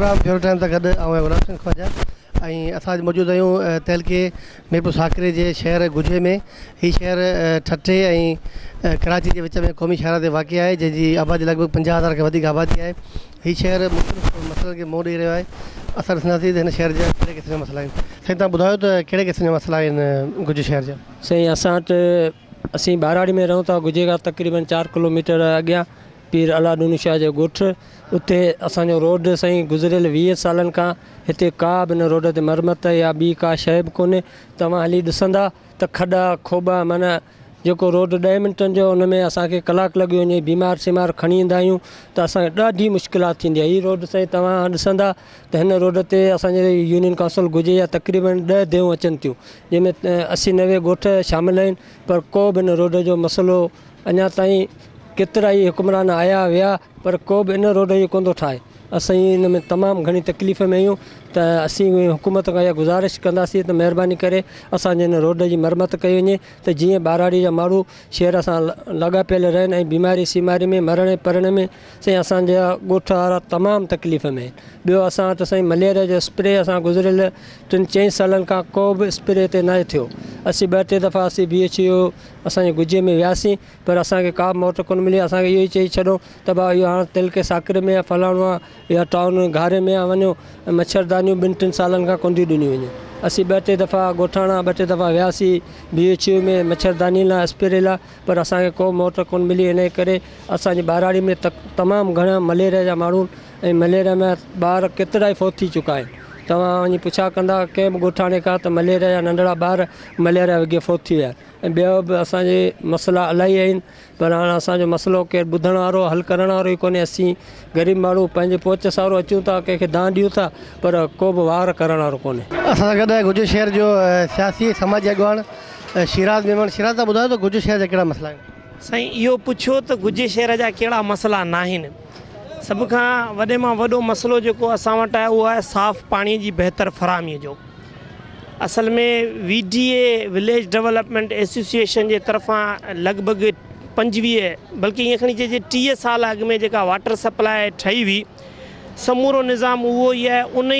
Programme favourite time तक गॾु ऐं गुलाब सिंह ख्वाजा ऐं असां मौजूदु आहियूं तहलके मीरपुर साकरे जे शहर गुजे में। हीउ शहर ठठे ऐं कराची जे विच में क़ौमी शहर ते वाक़िअ आहे, जंहिंजी आबादी लॻभॻि 50,000 खां वधीक आबादी आहे। हीउ शहर मुख़्तलिफ़ मसइलनि खे मोड़ ॾेई रहियो आहे। असां ॾिसंदासीं त हिन शहर जा कहिड़े क़िस्म जा मसइला आहिनि। साईं तव्हां ॿुधायो त कहिड़े क़िस्म जा मसइला आहिनि गुज शहर जा? साईं असां वटि असीं ॿाराड़ी में रहूं था, गुजे खां तक़रीबन 4 किलोमीटर अॻियां पीर अलाउद्दीन शाह जो ॻोठु। उते असांजो रोड साईं गुज़िरियल 20 सालनि खां हिते का बि न रोड ते मरमत या ॿी का शइ बि कोन्हे। तव्हां हली ॾिसंदा त खॾा खोॿा, माना जेको रोड 10 मिंटनि जो उन में असांखे कलाकु लॻी वञे, बीमार सीमार खणी ईंदा आहियूं त असांखे ॾाढी मुश्किलात थींदी आहे। हीअ रोड साईं तव्हां ॾिसंदा त हिन रोड ते असांजे यूनियन काउंसिल गुजे जा तक़रीबन 10 देऊं अचनि थियूं, जंहिंमें 80-90 ॻोठ शामिल आहिनि, पर को बि हिन रोड जो मसइलो अञा ताईं केतिरा ई हुकुमरान आया विया पर को बि इन रोड जो कोन थो ठाहे। असीं इन में तमामु घणी तकलीफ़ में आहियूं त असीं हुकूमत खां इहा गुज़ारिश कंदासीं त महिरबानी करे असांजे हिन रोड जी मरमत कई वञे त जीअं ॿाराड़ी जा माण्हू शहर सां लॻापियल रहनि ऐं बीमारी सीमारी में मरण परण में साईं असांजा ॻोठ वारा तमामु तकलीफ़ में आहिनि। ॿियो असां वटि साईं मलेरिया जो स्प्रे असां गुज़िरियल 3-4 सालनि खां को बि स्प्रे हिते न थियो। असीं 2-3 दफ़ा असीं BHO असांजे गुजे में वियासीं पर असांखे का मोट कोन मिली। असांखे इहो ई चई छॾो त भाउ इहो हाणे तिलके साकरे में या फलाणो आहे या टाउन घारे में आहे, वञो मच्छरदानियूं 2-3 सालनि खां कोन थियूं ॾिनियूं वञनि। असीं 2-3 दफ़ा ॻोठाणा 2-3 दफ़ा वियासीं BHO में मच्छरदानी लाइ स्प्रे लाइ, पर असांखे को मोट कोन मिली। इन करे असांजी ॿाराड़ी में तमामु घणा मलेरिया जा माण्हू ऐं मलेरिया में ॿार केतिरा ई फौत थी चुका आहिनि। तव्हां वञी पुछा कंदा कंहिं बि ॻोठाणे खां त मलेरिया जा नंढड़ा ॿार मलेरिया वॻे फौत थी विया ऐं ॿिया बि असांजे मसइला इलाही आहिनि, पर हाणे असांजो मसइलो केरु ॿुधण वारो हल करण वारो ई कोन्हे। असीं ग़रीब माण्हू पंहिंजे पोच सारो अचूं था, कंहिंखे दान ॾियूं था, पर को बि वार करण वारो कोन्हे। असां सां गॾु गुज शहर जो सियासी समाजी अॻवान शिराज मेमन। शिराज तव्हां ॿुधायो त गुज शहर जा कहिड़ा मसइला आहिनि? साईं इहो पुछो त गुजे शहर जा कहिड़ा मसइला न आहिनि। सभ खां वॾे मां वॾो मसइलो जेको असां वटि आहे उहो आहे साफ़ पाणीअ जी बहितर फ़राहमीअ जो। असल में VDA विलेज डेवलपमेंट एसोसिएशन जे तरफ़ां लॻभॻि 25 बल्कि ईअं खणी चइजे 30 साल अॻु में जेका वाटर सप्लाई ठही हुई, समूरो निज़ाम उहो ई आहे। उन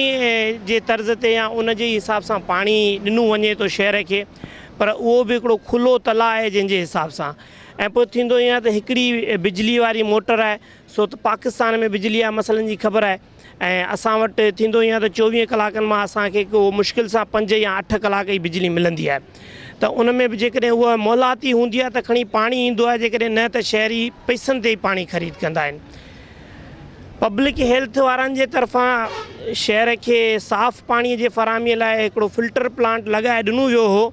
जे तर्ज़ ते या उन जे हिसाब सां पाणी ॾिनो वञे थो शहर खे, पर उहो बि हिकिड़ो खुलो तलाउ आहे जंहिंजे हिसाब सां। ऐं पोइ थींदो ईअं त हिकिड़ी बिजली वारी मोटर आहे, सो त पाकिस्तान में बिजली जा मसइलनि जी ख़बर आहे। ऐं असां वटि थींदो ईअं त 24 कलाकनि मां असांखे को मुश्किल सां 5 या 8 कलाक ई बिजली मिलंदी आहे। त उन में बि जेकॾहिं उहा मौलाती हूंदी आहे त खणी पाणी ईंदो आहे, जेकॾहिं न त शहरी पैसनि ते ई पाणी ख़रीद कंदा आहिनि। पब्लिक हेल्थ वारनि जे तरफ़ां शहर खे साफ़ पाणीअ जे फ़राहमीअ लाइ हिकिड़ो फिल्टर प्लांट लॻाए ॾिनो वियो हो,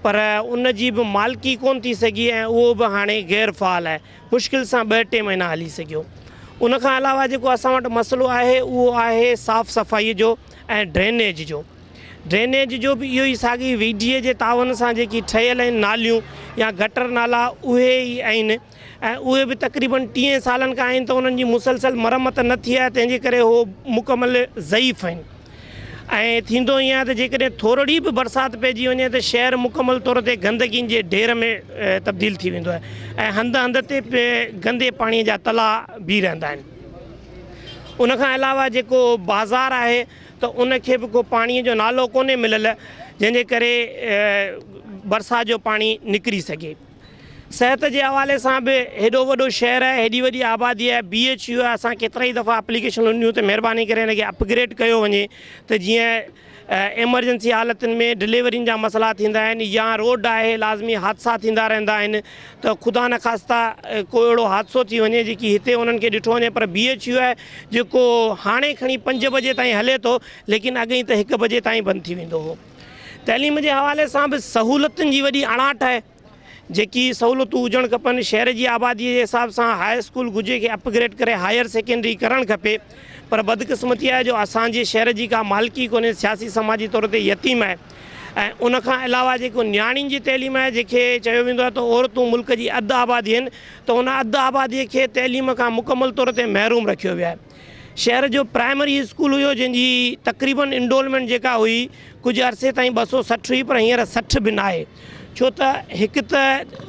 पर उन जी बि मालिकी कोन थी सघी ऐं उहो बि हाणे गैर फ़ाल आहे। मुश्किल सां 2-3 महीना हली सघियो। उन खां अलावा जेको असां वटि मसइलो आहे उहो आहे साफ़ सफ़ाईअ जो ऐं ड्रेनेज जो। ड्रेनेज जो बि इहो ई साॻी VDA जे तावन सां जेकी ठहियल आहिनि नालियूं या गटर नाला उहे ई आहिनि ऐं उहे बि तक़रीबन 30 सालनि खां आहिनि, त उन्हनि जी मुसलसल मरमत न थी आहे, तंहिंजे करे उहो मुकमल ज़ईफ़ आहिनि। ऐं थींदो ईअं आहे त जेकॾहिं थोरी बि बरसाति पइजी वञे त शहर मुकमल तौर ते गंदगी जे ढेर में तब्दील थी वेंदो आहे ऐं हंध हंध ते गंदे पाणीअ जा तला बीह रहंदा आहिनि। उनखां अलावा जेको बाज़ार आहे त उनखे बि को पाणीअ जो नालो कोन्हे मिलियल, जंहिंजे करे बरसाति जो पाणी निकिरी सघे। सिहत जे हवाले सां बि हेॾो वॾो शहर आहे, हेॾी वॾी आबादी आहे, BHO आहे। असां केतिरा ई दफ़ा एप्लीकेशन ॾिनियूं त महिरबानी करे हिनखे अपग्रेड कयो वञे त जीअं एमरजेंसी हालतुनि में डिलीवरियुनि जा मसइला थींदा आहिनि या रोड आहे लाज़मी हादसा थींदा रहंदा आहिनि, त ख़ुदा न ख़ास्ता को अहिड़ो हादसो थी वञे जेकी हिते उन्हनि खे ॾिठो वञे। पर BHO आहे जेको हाणे खणी 5 बजे ताईं हले थो, लेकिन अॻे त 1 बजे ताईं बंदि थी वेंदो हो। तइलीम जे हवाले सां बि सहूलियतुनि जी वॾी अणाट आहे, जेकी सहूलियतूं हुजणु खपनि। शहर जी आबादीअ जे हिसाब सां हाई स्कूल गुजे खे अपग्रेड करे हायर सेकेंडरी करणु खपे, पर बदकिस्मती आहे जो असांजे शहर जी का मालिकी कोन्हे, सियासी समाजी तौर ते यतीम आहे। ऐं उनखां अलावा जेको नियाणियुनि जी तइलीम आहे, जंहिंखे चयो वेंदो आहे त औरतूं मुल्क जी अधु आबादी आहिनि, त उन अधु आबादीअ खे तइलीम खां मुकमल तौर ते महरूम रखियो वियो आहे। शहर जो प्राइमरी स्कूल हुयो जंहिंजी तक़रीबन इंडोलमेंट जेका हुई कुझु अरसे ताईं 260 हुई, पर हींअर 60 बि न आहे, छो त हिकु त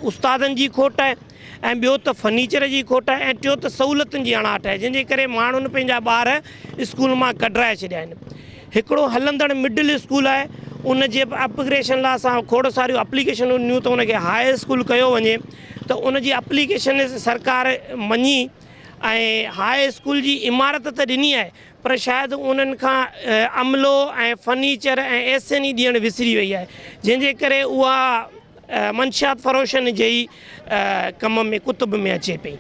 उस्तादनि जी खोट आहे ऐं ॿियो त फर्नीचर जी खोट आहे ऐं टियों त सहूलियतुनि जी अणाट आहे, जंहिंजे करे माण्हुनि पंहिंजा ॿार स्कूल मां कढाए छॾिया आहिनि। हिकिड़ो हलंदड़ मिडिल स्कूल आहे, उन जे अपग्रेशन लाइ असां खोड़ सारियूं एप्लीकेशनूं ॾिनियूं त उनखे हाई स्कूल कयो वञे, त उन जी एप्लीकेशन सरकार मञी ऐं हाई स्कूल जी इमारत त ॾिनी आहे, पर शायदि उन्हनि खां अमलो ऐं फर्नीचर ऐं एसएनी ॾियणु विसरी वई आहे, जंहिंजे करे उहा मंशियात फ़रोशन जे ई कम में कुतुब में अचे पई।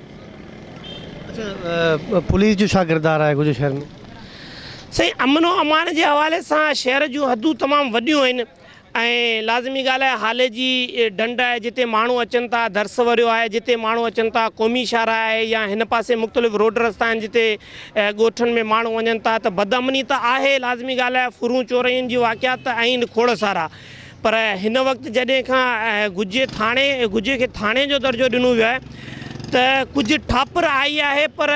अच्छा, पुलिस जो छा किरदारु आहे गुजर शहर में? सही, अमन व अमान जे हवाले सां शहर जूं हदूं तमामु वॾियूं आहिनि ऐं लाज़मी ॻाल्हि आहे, हाल जी ढंढ आहे जिते माण्हू अचनि था, दर्स वरियो आहे जिते माण्हू अचनि था, क़ौमी शाहरा आहे या हिन पासे मुख़्तलिफ़ रोड रस्ता आहिनि जिते ॻोठनि में माण्हू वञनि था, त बदअमनी त आहे, लाज़मी ॻाल्हि आहे, फुरूं चोरियुनि जी वाक़ियात त आहिनि खोड़ सारा, पर हिन वक़्तु जॾहिं खां गुजे खे थाणे जो दर्जो ॾिनो वियो आहे त कुझु ठापर आई आहे, पर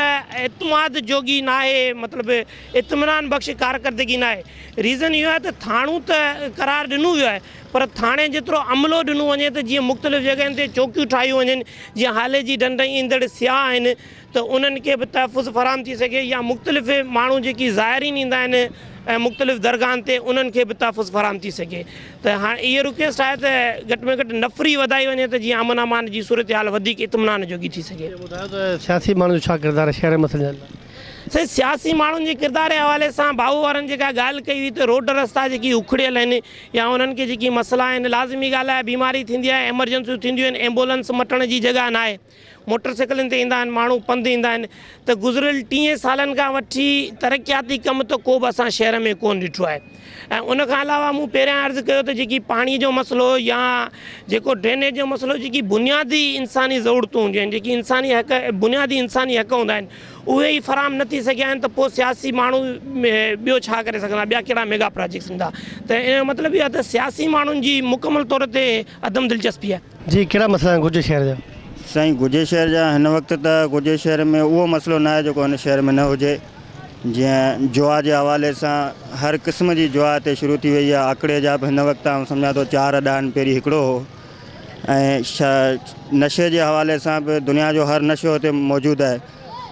एतमाद जोगी न आहे, मतिलबु इत्मिनान बख़्श कारकर्दगी न आहे। रीज़न इहो आहे त थाणो त करार ॾिनो वियो आहे, पर थाणे जेतिरो अमलो ॾिनो वञे त जीअं मुख़्तलिफ़ जॻहियुनि ते चौकियूं ठाहियूं वञनि, जीअं हाल जी ढंढ ईंदड़ सियाह आहिनि त उन्हनि खे बि तहफ़ुज़ फराहम थी सघे, या मुख़्तलिफ़ माण्हू जेकी ज़ाइरीन ईंदा आहिनि ऐं मुख़्तलिफ़ दरगाहनि ते उन्हनि खे बि तहफ़ुज़ फराहम थी सघे। त हाणे इहा रिक्वेस्ट आहे त घटि में घटि नफ़री वधाई वञे त जीअं अमन अमान जी सूरत हाल वधीक इत्मिनान जोगी थी सघे। ॿुधायो त सियासी माण्हू जो छा किरदारु आहे शहर मसइले जे लाइ? साईं, सियासी माण्हुनि जे किरदार जे हवाले सां भाऊ वारनि जेका ॻाल्हि कई हुई त रोड रस्ता जेकी उखड़ियल आहिनि या उन्हनि खे जेकी मसइला आहिनि, लाज़मी ॻाल्हि आहे, बीमारी थींदी आहे, एमरजेंसियूं थींदियूं आहिनि, एम्बुलेंस मटण जी जॻह न आहे, मोटरसाइकिलनि ते ईंदा आहिनि माण्हू, पंधु ईंदा आहिनि, त गुज़िरियल 30 सालनि खां वठी तरक़ियाती कमु त को बि असां शहर में कोन ॾिठो आहे। ऐं उनखां अलावा मूं पहिरियां अर्ज़ु कयो त जेकी पाणी जो मसइलो या जेको ड्रेनेज जो मसइलो, जेकी बुनियादी इंसानी ज़रूरतूं हूंदियूं आहिनि, जेकी इंसानी हक़ बुनियादी इंसानी हक़ हूंदा आहिनि, उहे ई फराहम न थी सघिया आहिनि, त पोइ सियासी माण्हू ॿियो छा करे सघंदा, ॿिया कहिड़ा मेगा प्रोजेक्ट्स ईंदा। त इन जो मतिलबु इहो आहे त सियासी माण्हुनि जी मुकमल तौर ते अदम दिलचस्पी आहे। जी, कहिड़ा मसइला आहिनि गुजर शहर जा? साईं, गुजर शहर जा हिन वक़्तु त गुजर शहर में उहो मसइलो न आहे जेको हिन शहर में न हुजे। जीअं जुआ जे हवाले सां हर क़िस्म जी जुआ हिते शुरू थी वई आहे। आकड़े जा बि हिन वक़्तु आउं सम्झां थो 4 अॾा आहिनि, पहिरीं हिकिड़ो हो। ऐं नशे जे हवाले सां बि दुनिया जो हर नशो हिते मौजूदु आहे।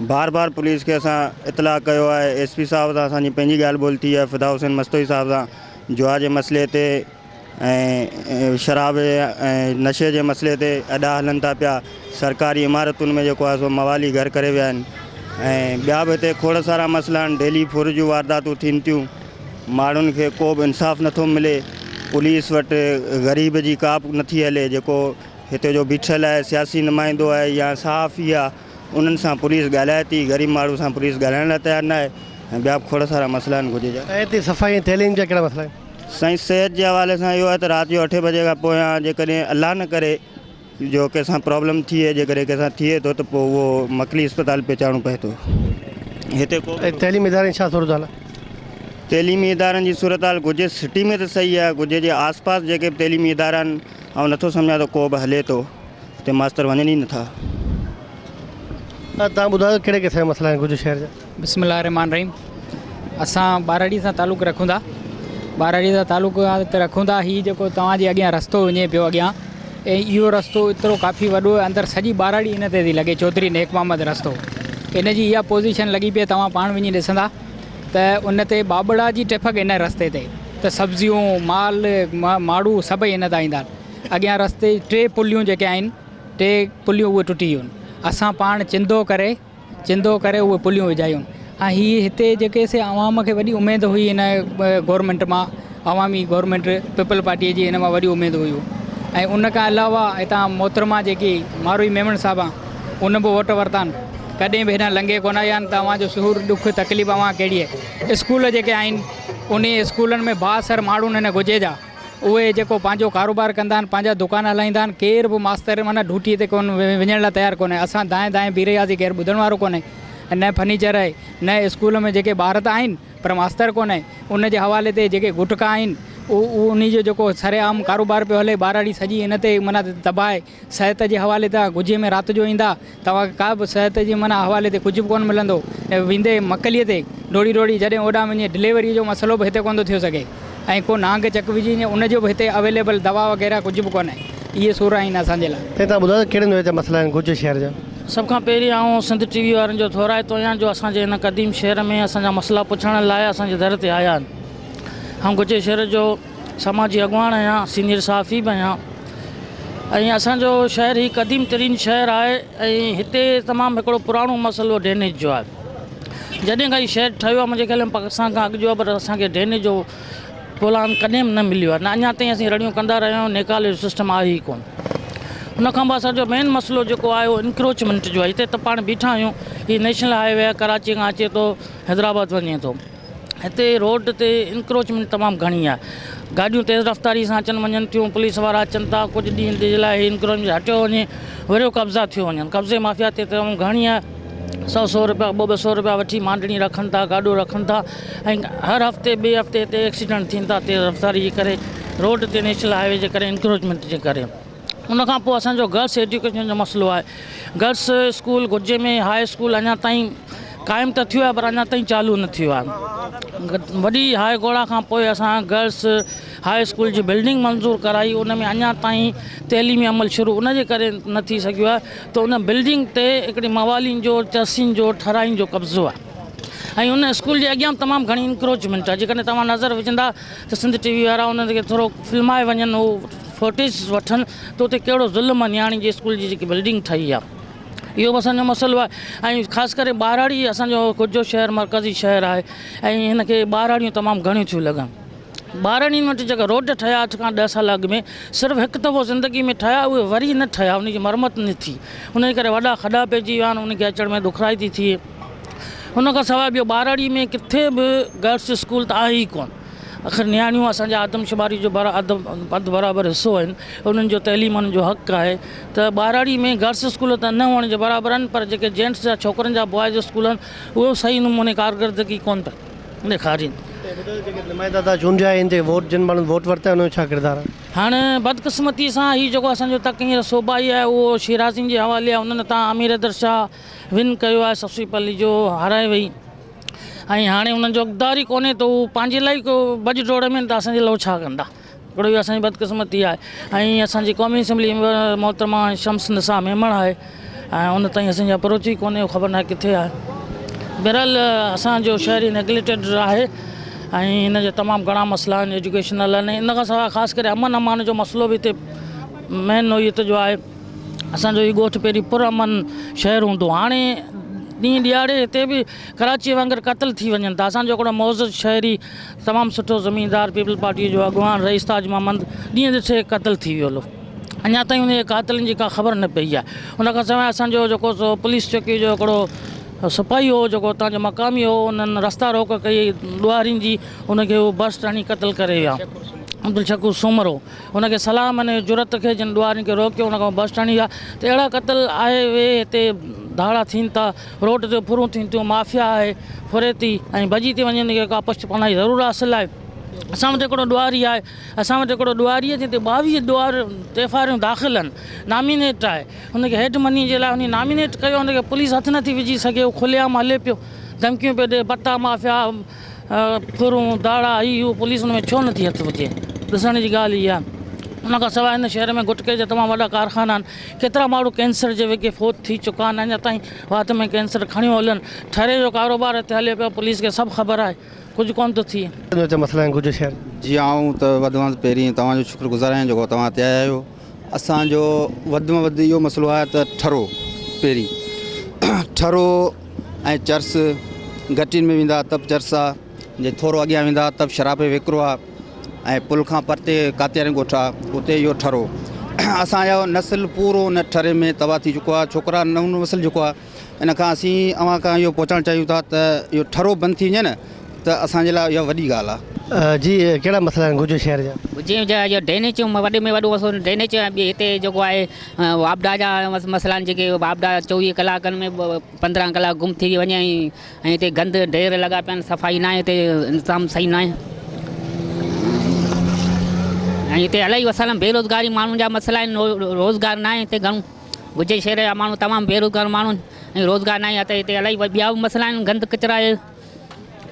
बार बार पुलिस खे असां इतला कयो आहे, SP साहिब सां असांजी पंहिंजी ॻाल्हि ॿोल थी आहे, फ़िदा हुसैन मस्तोई साहिब सां जुआ जे मसइले ते ऐं शराब ऐं नशे जे मसइले ते अॾा हलनि था पिया। सरकारी इमारतुनि में जेको आहे सो मवाली घर करे विया आहिनि ऐं ॿिया बि हिते खोड़ सारा मसइला आहिनि। डेली फुर जूं वारदातूं थियनि थियूं, माण्हुनि खे को बि इंसाफ़ नथो मिले। पुलिस वटि ग़रीब जी का बि नथी हले। जेको हिते जो बीठल आहे सियासी नुमाइंदो आहे या सहाफ़ी आहे, उन्हनि सां पुलिस ॻाल्हाए थी, ग़रीब माण्हू सां पुलिस ॻाल्हाइण लाइ तयारु न आहे। ऐं ॿिया बि खोड़ सारा मसइला आहिनि गुजर जा। ऐं हिते सफ़ाई ऐं तइलीम जा कहिड़ा मसइला आहिनि? साईं, सिहत जे हवाले सां इहो आहे त राति जो 8 बजे खां पोयां जेकॾहिं अलाह न करे जो कंहिंसां प्रॉब्लम थिए, जेकॾहिं कंहिंसां थिए थो त पोइ उहो मकली अस्पताल पहुचाइणो पए थो। हिते को तइलीमी इदारनि छा सूरत हाल आहे? तइलीमी इदारनि जी सूरत हाल गुजर सिटी में त सही आहे। गुजर जे आसपास जेके बि तइलीमी इदारा आहिनि, ऐं नथो सम्झां त को बि हले थो, हिते मास्तर वञनि ई नथा। तव्हां ॿुधायो कहिड़े क़िस्म जा मसइला आहिनि गुजर शहर जा? बिस्मिल्लाह रहमान रहीम। असां बाराड़ी सां तालुक़ु रखूं था। बाराड़ी सां तालुक़ु रखूं था। हीअ जेको तव्हांजे अॻियां रस्तो वञे पियो अॻियां, ऐं इहो रस्तो एतिरो काफ़ी वॾो आहे, अंदरि सॼी बाराड़ी इन ते थी लॻे, चौधरी नेक मोहम्मद रस्तो। इन जी इहा पोज़ीशन लॻी पई, तव्हां पाण वञी ॾिसंदा त उन ते बाबड़ा जी टिफक इन रस्ते ते, त सब्जियूं माल माड़ू सभई इन तां ईंदा आहिनि। अॻियां रस्ते 3 पुलियूं जेके आहिनि, 3 पुलियूं उहे टुटी वियूं आहिनि। असां पाण चिंदो करे उहे पुलियूं विझायूं। ऐं हीअ हिते जेके से आवाम खे वॾी उमेदु हुई इन गवर्नमेंट मां, अवामी गवर्नमेंट पीपल पार्टीअ जी इन मां वॾी उमेदु हुयूं। ऐं उन खां अलावा हितां मोहतरमा जेकी मारोई मेमण साहिबु आहे, उन बि वोट वरिता आहिनि, कॾहिं बि हिन लंघे कोन आया आहिनि। तव्हांजो सुहूर ॾुखु तकलीफ़ अवां कहिड़ी आहे। स्कूल जेके आहिनि, उन स्कूलनि में बासर माण्हू हिन गुजे जा, उहे जेको पंहिंजो कारोबार कंदा आहिनि, पंहिंजा दुकान हलाईंदा आहिनि, केर बि मास्तर माना ड्यूटी ते कोन वञण लाइ तयारु कोन्हे। असां दाएं दाएं बीह रहियासीं, केरु ॿुधण वारो कोन्हे। न फर्नीचर आहे, न स्कूल में जेके ॿार त आहिनि पर मास्तर कोन्हे। उन जे हवाले ते जेके गुटका आहिनि, उन जो जेको सरेआम कारोबार पियो हले, बाराड़ी सॼी इन ते माना तबाह। सिहत जे हवाले तां गुजे में राति जो ईंदा, तव्हांखे का बि सिहत जी माना हवाले ते कुझु बि कोन मिलंदो। वेंदे मकलीअ ते डोड़ी जॾहिं ओॾां वञे, डिलीवरी जो मसइलो बि हिते कोन थो थी सघे। ऐं को नांग चक विझी उनजो बि हिते अवेलेबल दवा वग़ैरह कुझु बि कोन्हे। इहे सूर आहिनि असांजे लाइ। ते तव्हां ॿुधायो कहिड़े नमूने जा मसइला आहिनि गुजे शहर जा? सभ खां पहिरीं आउं सिंध टीवी वारनि जो थोराइतो आहियां जो असांजे हिन क़दीम शहर में असांजा मसइला पुछण लाइ असांजे दर ते आया आहिनि। आउं गुजे शहर जो समाजी अॻुवाण आहियां, सीनियर सहाफ़ी बि आहियां ऐं असांजो शहर ही क़दीम तरीन शहर आहे ऐं हिते तमामु हिकिड़ो पुराणो मसइलो ड्रेनेज जो आहे। जॾहिं खां ही शहर ठहियो आहे मुंहिंजे ख़्याल में पाकिस्तान खां अॻु जो आहे, पर असांखे ड्रेनेज जो प्लान कॾहिं बि न मिलियो आहे, न अञा ताईं असीं रड़ियूं कंदा रहिया आहियूं, निकाले जो सिस्टम आहे ई कोन। हुन खां पोइ असांजो मेन मसइलो जेको आहे उहो इंक्रोचमेंट जो आहे। हिते त पाण बीठा आहियूं, हीउ नेशनल हाईवे आहे, कराची खां अचे थो हैदराबाद वञे थो। हिते रोड ते इंक्रोचमेंट तमामु घणी आहे, गाॾियूं तेज़ रफ़्तारी सां अचनि वञनि थियूं, पुलिस वारा अचनि था, कुझु ॾींहं जे लाइ इंक्रोचमेंट हटियो वञे, वरी कब्ज़ा थियो वञनि। कब्ज़े माफ़िया ते तमामु घणी आहे, 100 रुपया 200 रुपया वठी मांडणी रखनि था, गाॾो रखनि था ऐं हर हफ़्ते ॿिए हफ़्ते ते एक्सीडेंट थियनि था तेज़ रफ़्तारी जे करे, रोड ते नेशनल हाईवे जे करे, इंक्रोचमेंट जे करे। उन खां पोइ असांजो गर्ल्स एजुकेशन जो मसइलो आहे। गर्ल्स स्कूल गुजे में हाई स्कूल अञा ताईं क़ाइमु त थियो आहे, पर अञा ताईं चालू न थियो आहे। वॾी हाई ॻोड़ा खां पोइ असां गर्ल्स हाई स्कूल जी बिल्डिंग मंज़ूरु कराई, उन में अञा ताईं तइलीमी अमल शुरू उन जे करे न थी सघियो आहे, त उन बिल्डिंग ते हिकिड़ी मवालिन जो, चर्सिन जो, ठराइन जो कब्ज़ो आहे ऐं उन स्कूल जे अॻियां तमामु घणी इंक्रोचमेंट आहे। जेकॾहिं तव्हां नज़र विझंदा त सिंध टीवी वारा उनखे थोरो फिल्माए वञनि, उहो फुटेज वठनि त उते कहिड़ो ज़ुल्म आहे न्याणी जे स्कूल जी जेकी बिल्डिंग ठही आहे। इहो बि असांजो मसइलो आहे ऐं ख़ासि करे ॿारहाड़ी असांजो गुजो शहर मरकज़ी शहर आहे ऐं हिनखे ॿारहाड़ियूं तमामु घणियूं थियूं लॻनि। ॿारहाड़ियुनि वटि जेका रोड ठहिया 8 खां 10 साल अॻु में, सिर्फ़ु हिकु दफ़ो ज़िंदगी में ठहिया, उहे वरी न ठहिया, उनजी मरमत न थी, उनजे करे वॾा खॾा पइजी विया आहिनि, उनखे अचण में ॾुखियाई थी थिए। हुन खां सवाइ ॿियो ॿारहाड़ी में किथे बि गर्ल्स स्कूल त आहे ई कोन। आख़िर नियाणियूं असांजे आदमशुमारी जो अधु बराबरि हिसो आहिनि, उन्हनि जो तइलीम उन्हनि जो हक़ु आहे, त ॿारहाड़ी में गर्ल्स स्कूल त न हुअण जे बराबरि आहिनि, पर जेके जेंट्स जा छोकिरनि जा बॉइज़ स्कूल आहिनि उहो सही नमूने कारकर्दगी कोन था ॾेखारीनि। नुमाइंदा था चूंडिया आहिनि, जेके वोट जिन माण्हुनि वोट वरिता उन्हनि जो छा किरदारु आहे? हाणे बदक़िस्मती सां हीउ जेको असांजो तक़ीर सूबाई आहे उहो शिराज़िन जे हवाले आहे। उन्हनि तव्हां अमीर हैदर शाह विन कयो आहे, सफ़ीप अली जो हाराए वई ऐं हाणे उन्हनि जो अक़दार ई कोन्हे, त उहो पंहिंजे लाइ को भॼ डोड़ में त असांजे लाइ छा कंदा। हिकिड़ो इहो असांजी बदक़िस्मती आहे। ऐं असांजी क़ौमी असैम्बली मोहतरमा शम्स निसा मेमण आहे ऐं उन ताईं असांजी अप्रोच ई कोन्हे, ख़बर न आहे किथे आहे। बहरहाल असांजो शहर ई नेग्लेक्टेड आहे ऐं हिन जा तमामु घणा मसइला आहिनि एजुकेशनल आहिनि। इन खां सवाइ ख़ासि करे अमन अमान जो मसइलो बि हिते मेन नोयत जो आहे। असांजो हीउ ॻोठु पहिरीं पुरअमन शहर हूंदो, हाणे ॾींहुं ॾियारे हिते बि कराची वांगुरु क़तल थी वञनि था। असांजो हिकिड़ो मौज़ूद शहरी तमामु सुठो ज़मीनदार पीपल पार्टीअ जो अॻुवान रईस ताज महमद ॾींहं ॾिठे क़तल थी वियो हलो, अञा ताईं उन क़ातिलनि जी का ख़बर न पई आहे। उन खां सवाइ असांजो जेको सो पुलिस चौकी जो हिकिड़ो सिपाही हो, जेको हुतां जो मक़ामी हो, उन्हनि रस्ता रोक कई ॾुआरियुनि जी, उनखे उहो बस टाणी क़तल करे विया। अब्दुल शकूर सूमर हो, हुनखे सलाह माने जुरत खे जिन ॾुआरियुनि खे रोकियो, उन खां बस टाणी विया। त अहिड़ा क़तल आहे वे हिते धाड़ा थियनि था, रोड ते फुरूं थियनि थियूं, माफ़िया आहे फुरे थी ऐं भॼी थी वञनि के का पुष्टपनाही ज़रूरु हासिलु आहे। असां वटि हिकिड़ो ॾुआरी आहे, असां वटि हिकिड़ो ॾुआरी आहे जिते 22 तेफ़ारियूं दाख़िल आहिनि, नामिनेट आहे। हुनखे हेड मनी जे लाइ हुन नामिनेट कयो, हुनखे पुलिस हथु नथी विझी सघे, उहो खुलियाम हले पियो, धमकियूं पियो ॾिए, पता माफ़िया फुरूं दाड़ा इहो, पुलिस हुन में छो नथी हथु विझे, ॾिसण जी ॻाल्हि इहा आहे। उन खां सवाइ हिन शहर में गुटके जा तमामु वॾा कारखाना आहिनि, केतिरा माण्हू कैंसर जे वेके फोत थी चुका आहिनि, अञा ताईं वात में कैंसर खणियो हलनि, ठहरे जो कारोबार हिते हले पियो, पुलिस खे सभु ख़बर आहे, कुझु कोन थो थिए। मसइला आहिनि गुजरात शहर जी आऊं त वधि में वधि पहिरीं तव्हांजो शुक्रगुज़ार आहियां जेको तव्हां हिते आया आहियो। असांजो वधि में वधि इहो मसइलो आहे त ठरो, पहिरीं ठरो ऐं चर्स, घटियुनि में वेंदा तब चर्स आहे, जे थोरो अॻियां वेंदा तब शराब विकिरो आहे ऐं पुल खां परते कातियारे ॻोठ आहे, उते इहो ठरो। असांजो नस्ल पूरो उन ठरे में तबाह थी चुको आहे, छोकिरा नओं नस्ल जेको आहे। इन खां असीं अव्हां खां इहो पहुचाइणु चाहियूं था त इहो ठरो बंदि थी वञे न, त असांजे लाइ इहा वॾी ॻाल्हि आहे। जी कहिड़ा मसइला आहिनि गुजरात शहर जा? गुजरात जा इहो ड्रेनेज वॾे में वॾो मसइलो ड्रेनेज ऐं ॿिए हिते जेको आहे वापडा जा मसइला आहिनि, जेके वापडा 24 कलाकनि में 15 कलाक गुम थी वञे ऐं हिते गंद ढेर लॻा पिया आहिनि, सफ़ाई न आहे, हिते इंतज़ाम सही न आहे ऐं हिते इलाही मसइला बेरोज़गारी माण्हुनि जा मसइला आहिनि, रोज़गार न आहे हिते घणो। गुजरात शहर जा माण्हू तमामु बेरोज़गार माण्हू आहिनि ऐं रोज़गार न आहे, त हिते इलाही ॿिया बि मसइला आहिनि, गंद किचिरा आहे।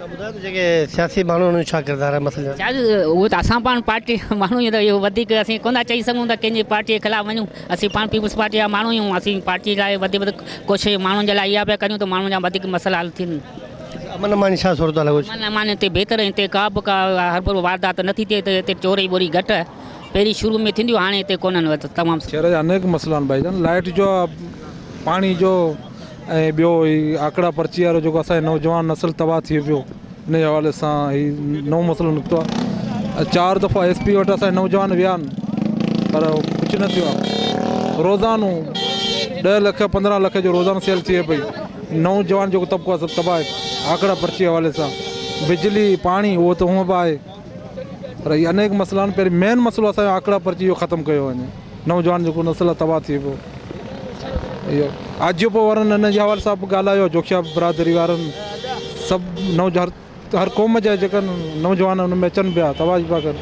ॿुधायो त जेके सियासी माण्हू उन्हनि जो छा किरदारु आहे मसइले छा उहो त असां पाण पार्टी माण्हू आहियूं त इहो वधीक असीं कोन था चई सघूं त कंहिंजी पार्टीअ जे ख़िलाफ़ु वञूं। असीं पाण पीपुल्स पार्टी जा माण्हू आहियूं, असीं पार्टी लाइ वधीक कोशिशि माण्हुनि जे लाइ इहा पिया करियूं त माण्हुनि जा वधीक मसइला हल थियनि। अमन अमानी छा सूरत हाल आहे? माना माने हिते बहितर हिते का बि हर भरू वारदात नथी थिए त हिते चोरी ॿोरी घटि आहे। पहिरीं शुरू में थींदियूं, हाणे हिते कोन्हनि तमामु। शहर जा अनेक मसइला आहिनि भाईजान, लाइट जो, पाणी जो, ऐं ॿियो हीउ आकड़ा पर्ची वारो जेको असांजे नौजवान नस्ल तबाह थी पियो, इन जे हवाले सां हीउ नओं मसइलो निकितो आहे। 4 दफ़ा SP वटि असांजे नौजवान विया आहिनि पर कुझु न थियो आहे। रोज़ानो 10 लख 15 लख जो रोज़ानो सेल थिए पई। नौजवान जेको तबिको आहे सभु तबाह आहे आकड़ा पर्ची जे हवाले सां। बिजली पाणी उहो त हूअं बि आहे पर इहे अनेक मसइला आहिनि। पहिरीं मेन मसइलो असांजो आकड़ा पर्ची इहो ख़तमु कयो वञे। नौजवान जेको नस्ल आहे तबाह थिए पियो। इहो आजियोपो वारनि इन जे हवाले सां बि ॻाल्हायो, जोखिया बिरादरी वारनि सभु हर क़ौम जा जेका नौजवान उन में अचनि पिया तबाही पिया कनि।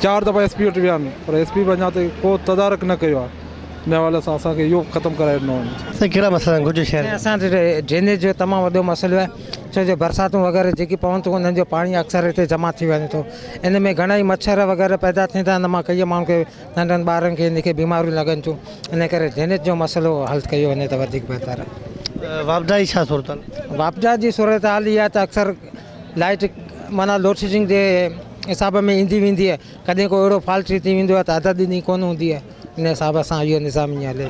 4 दफ़ा SP वटि विया आहिनि पर SP बि अञा ताईं को तदारक न कयो आहे। इन हवाले सां असांखे इहो ख़तमु कराए ॾिनो वञे। साईं कहिड़ा मसइला आहिनि गुजरात शहर में? असां वटि ड्रेनेज जो तमामु वॾो मसइलो आहे, छो जो बरसातूं वग़ैरह जेकी पवनि थियूं उन्हनि जो पाणी अक्सर हिते जमा थी वञे थो। इन में घणेई मच्छर वग़ैरह पैदा थियनि था। इन मां कई माण्हुनि खे नंढनि ॿारनि खे इनखे बीमारियूं लॻनि थियूं। इन करे ड्रेनेज जो मसइलो हल कयो वञे त वधीक बहितर आहे। वापदा जी छा सूरत हाल? वापदा जी सूरत हाल इहा त अक्सर लाइट माना लोड शेडिंग जे हिसाब में ईंदी वेंदी आहे। कॾहिं को अहिड़ो फॉल्ट थी वेंदो आहे त अधु ॾींहं कोन हूंदी आहे। इन हिसाब सां इहो निज़ाम ईअं हले।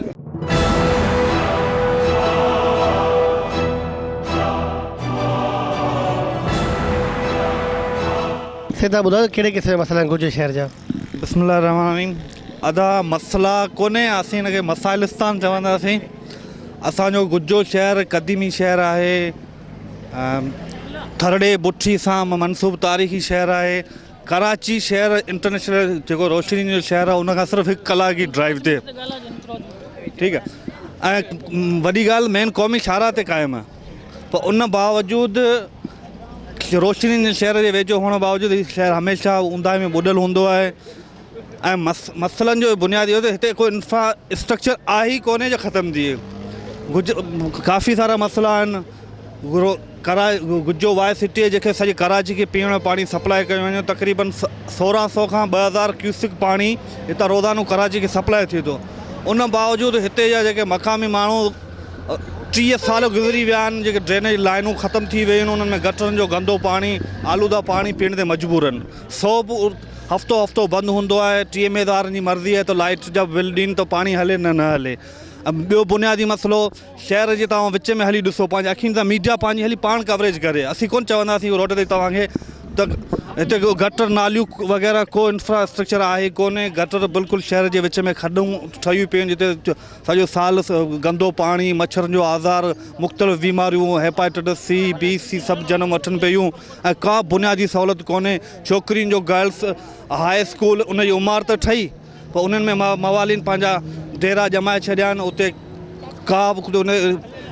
तव्हां ॿुधायो कहिड़े क़िस्म जा मसइला आहिनि गुजरात शहर जा? बिस्मिल्लाह रहमान रहीम। अदा मसइला कोन्हे, असीं हिनखे मसाइलिस्तान चवंदासीं। असांजो गुजो शहर क़दीमी शहर आहे, थरड़े बुठी सां मनसूब तारीख़ी शहर आहे। कराची शहर इंटरनेशनल जेको रोशनी जो शहर आहे उनखां सिर्फ़ु 1 कलाक जी ड्राइव ते, ठीकु आहे। ऐं वॾी ॻाल्हि मेन क़ौमी शाहरा ते क़ाइमु आहे, पर उन बावजूदि रोशनी जे शहर जे वेझो हुअण बावजूदि हीउ शहर हमेशह ऊंदाहि में ॿुॾल हूंदो आहे। ऐं मसइलनि जो बुनियादी इहो त हिते कोई इंफ्रास्ट्रक्चर आहे ई कोन्हे जो ख़तमु थिए। काफ़ी सारा मसइला आहिनि। गुजो वाई सिटी आहे जेके सॼी कराची खे पीअण जो पाणी सप्लाई कयो वञे। तक़रीबन 1600 खां 2000 क्यूसिक पाणी हितां रोज़ानो कराची खे सप्लाई थिए थो। उन बावजूदि हिते जा जेके मक़ामी माण्हू 30 साल गुज़री विया आहिनि, जेके ड्रेनेज लाइनूं ख़तमु थी वियूं आहिनि, उन्हनि में गटरनि जो गंदो पाणी, आलूदा पाणी पीअण ते मजबूर आहिनि। हफ़्तो हफ़्तो बंदि हूंदो आहे। TMA वारनि जी मर्ज़ी आहे त लाइट जा बिल ॾियनि त पाणी हले न हले। ॿियो बुनियादी मसइलो शहर जे तव्हां विच में हली ॾिसो, पंहिंजे अखियुनि सां मीडिया पंहिंजी हली पाण कवरेज करे। असीं कोन चवंदासीं रोड ते तव्हांखे त हिते को गटर नालियूं वग़ैरह को इंफ्रास्ट्रक्चर आहे कोन्हे। गटर बिल्कुलु शहर जे विच में खॾूं ठहियूं पियूं आहिनि जिते सॼो साल गंदो पाणी, मच्छरनि जो आज़ार, मुख़्तलिफ़ बीमारियूं, हेपाटाइटिस C, B, C सभु जनम वठनि पियूं। ऐं का बुनियादी सहूलियत कोन्हे। छोकिरियुनि जो गर्ल्स हाई स्कूल उन जी इमारत ठही पर उन्हनि में मवालिन पंहिंजा डेरा जमाए छॾिया आहिनि। उते का बि उन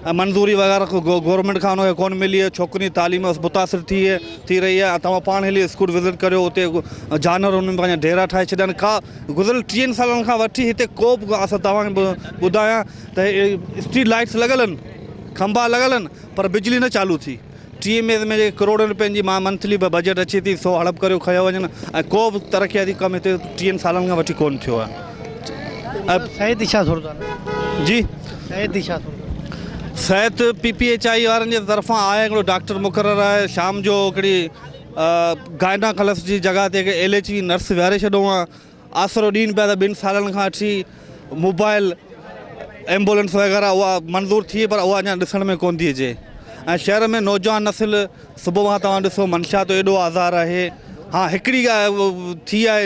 मंज़ूरी वग़ैरह गवर्नमेंट खां उनखे कोन मिली आहे। छोकिरी तालीम मुतासिर थी रही आहे। तव्हां पाण हली स्कूल विज़िट करियो, उते जानवर उन्हनि पंहिंजा डेरा ठाहे छॾिया आहिनि। का गुज़िरियल 30 सालनि खां वठी हिते को बि असां तव्हांखे ॿुधायां त स्ट्रीट लाइट्स लॻल आहिनि, खंभा लॻल आहिनि पर बिजली न चालू थी। TMA में जेके करोड़नि रुपयनि जी मंथली बजट अचे थी, 100 हड़प करे खयो वञनि ऐं को बि तरक़ियाती कमु हिते 30 सालनि खां वठी कोन थियो आहे। शहद छा सूरत हाल? जी शहद छा सूरत? सिहत PPHI वारनि जे तरफ़ां आहे, हिकिड़ो डॉक्टर मुक़ररु आहे। शाम जो हिकिड़ी गाइनाकोलॉजिस्ट जी जॻह ते LHV नर्स विहारे छॾियो आहे। आसिरो ॾींहुं पिया त 2 सालनि खां वठी मोबाइल एम्बुलेंस वग़ैरह उहा मंज़ूरु थी पर उहा अञा ॾिसण में कोन थी अचे। ऐं शहर में नौजवान नस्ल सुबुह खां तव्हां ॾिसो मंशा तो एॾो आज़ारु आहे। हाँ हिकिड़ी थी आहे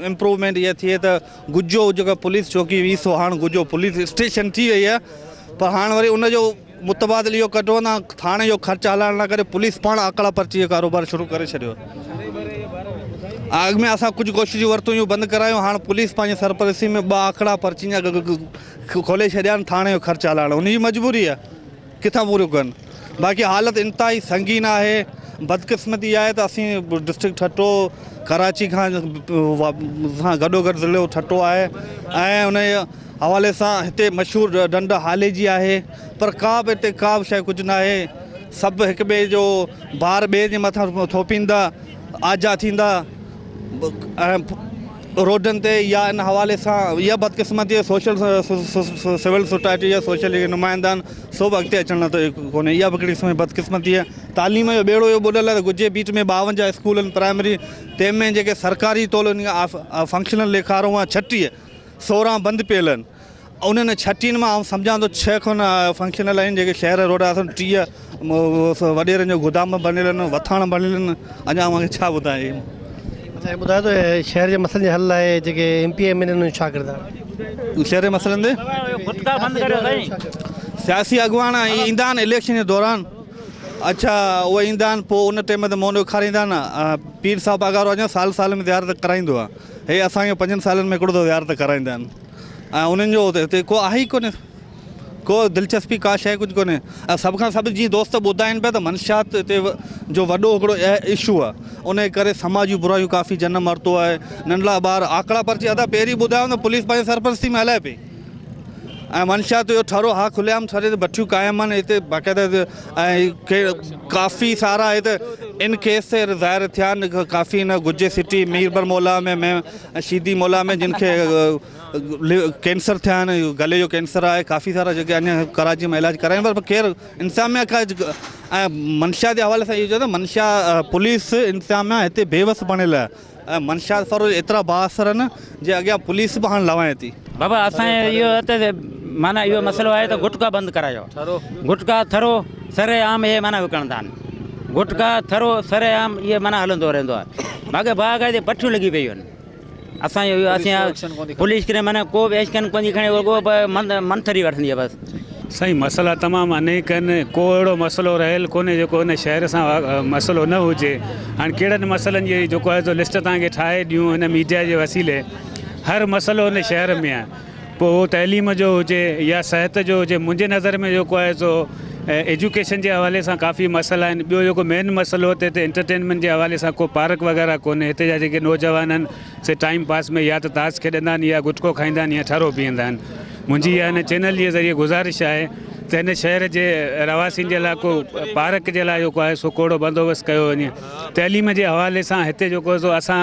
इम्प्रूवमेंट इहा थिए त गुजो जेका पुलिस चौकी 200 हाणे गुजो पुलिस स्टेशन थी वई आहे पर हाणे वरी उनजो मुतबादिल इहो कढो न थाणे जो ख़र्चु हलाइण लाइ करे पुलिस पाण आकड़ा पर्ची जो कारोबार शुरू करे छॾियो। अॻु में असां कुझु कोशिशूं वरितियूं बंदि करायूं, हाणे पुलिस पंहिंजे सरपरस्ती में 2 आकड़ा पर्ची जा खोले छॾिया आहिनि थाणे जो ख़र्चु हलाइण। उनजी मजबूरी आहे, किथां पूरो कनि। बाक़ी हालत इंतिहाई संगीन आहे। बदकिस्मती आहे त असीं डिस्ट्रिक्ट ठट्टो कराची खां गॾोगॾु ज़िलो ठट्टो आहे ऐं उन हवाले सां हिते मशहूरु ढंढ हाले जी आहे पर का बि हिते का बि शइ कुझु न आहे। सभु हिक ॿिए जो भार ॿिए जे मथां थोपींदा आजा थींदा रोडनि ते या इन हवाले सां इहा बदकिस्मती सोशल सिविल सोसाइटी या सोशल जेके नुमाइंदा आहिनि सो बि अॻिते अचण नथो कोन्हे। इहा बि हिकिड़ी बदकिस्मती आहे। तालीम जो ॿेड़ो इहो ॿुॾल आहे त गुजे बीच में 52 स्कूल आहिनि प्राइमरी, तंहिंमें जेके सरकारी तौर फंक्शनल ॾेखारो आहे 36, 16 बंदि पियल आहिनि। उन्हनि 36 मां सम्झां थो 6 खनि फंक्शनल आहिनि जेके शहर रोड आहिनि। 30 वॾेरनि जो गोदाम बणियल आहिनि, वथाण बणियल आहिनि। अञा मूंखे छा ॿुधाए। अच्छा ॿुधायो त शहर जे मसइलनि जे हल लाइ जेके MP MLA आहिनि छा किरदार शहर जे मसइलनि ते सियासी अॻुवान ईंदा आहिनि इलेक्शन जे दौरान। अच्छा उहे ईंदा आहिनि पोइ उन टाइम ते मोन उखारींदा आहिनि। पीर साहिबु अगरि वञो साल में ज़ियारत कराईंदो आहे। हे असांखे 5 सालनि में हिकिड़ो दफ़ो ज़ियारत कराईंदा आहिनि ऐं उन्हनि जो हिते को आहे ई कोन्हे, को दिलचस्पी का शइ कुझु कोन्हे। ऐं सभ खां सभु जीअं दोस्त ॿुधाइनि पिया त मंशियात हिते जो वॾो हिकिड़ो इशू आहे। उन करे समाज जूं बुरायूं काफ़ी जनम वरितो आहे। नंढड़ा ॿार आकड़ा पर्ची अदा पहिरीं ॿुधायो न पुलिस पंहिंजी सरपरस्ती में हलाए पई ऐं मंशियात जो ठरो हा खुलियाम छॾे त भठियूं क़ाइमु आहिनि हिते बाक़ाइदा। ऐं काफ़ी सारा हिते इन केस ते ज़ाहिर थिया आहिनि। काफ़ी न गुजे सिटी मीरबर मोला में शीदी मोला में जिन खे कैंसर थिया आहिनि, गले जो कैंसर आहे। काफ़ी सारा जेके अञा कराची में इलाज कराइनि पर ख़ैर इंतिज़ामिया का ऐं मंशा जे हवाले सां इहो चयो त मंशा पुलिस इंतिज़ामिया हिते बेवस बणियल आहे ऐं मंशा फरो एतिरा बाअसर आहिनि जे अॻियां पुलिस बि हाणे लवाए थी। बाबा असांजे इहो हिते माना इहो मसइलो आहे त गुटका बंदि करायो। गुटका थरो सरेआम इहे माना विकिणंदा आहिनि। गुटका थरो सरेआम इहे माना हलंदो रहंदो आहे। बाक़ी बाग़ाइदे पठियूं लॻी पयूं आहिनि। असांजो असां पुलिस खे माना को बि एक्शन कोन्ह खणे उहो मंथरी वठंदी आहे बसि। सही मसइला तमामु अनेक आहिनि। को अहिड़ो मसइलो रहियल कोन्हे जेको हिन शहर सां मसइलो न हुजे। हाणे कहिड़नि मसइलनि जी जेको आहे लिस्ट तव्हांखे ठाहे ॾियूं हिन मीडिया जे वसीले। हर मसइलो हिन शहर में आहे। पोइ उहो तइलीम जो हुजे या सिहत जो हुजे। मुंहिंजे नज़र में जेको आहे सो एजुकेशन जे हवाले सां काफ़ी मसइला आहिनि। ॿियो जेको मेन मसइलो हिते एंटरटेनमेंट जे हवाले सां को पार्क वग़ैरह कोन्हे। हिते जा जेके नौजवान आहिनि से टाइम पास में या त ताश खेॾंदा आहिनि या गुटको खाईंदा आहिनि या ठरो पीअंदा आहिनि। मुंहिंजी इहा हिन चैनल जे ज़रिए गुज़ारिश आहे त हिन शहर जे रवासियुनि जे लाइ को पार्क जे लाइ जेको आहे सो कोड़ो बंदोबस्तु कयो वञे। तइलीम जे हवाले सां हिते जेको सो असां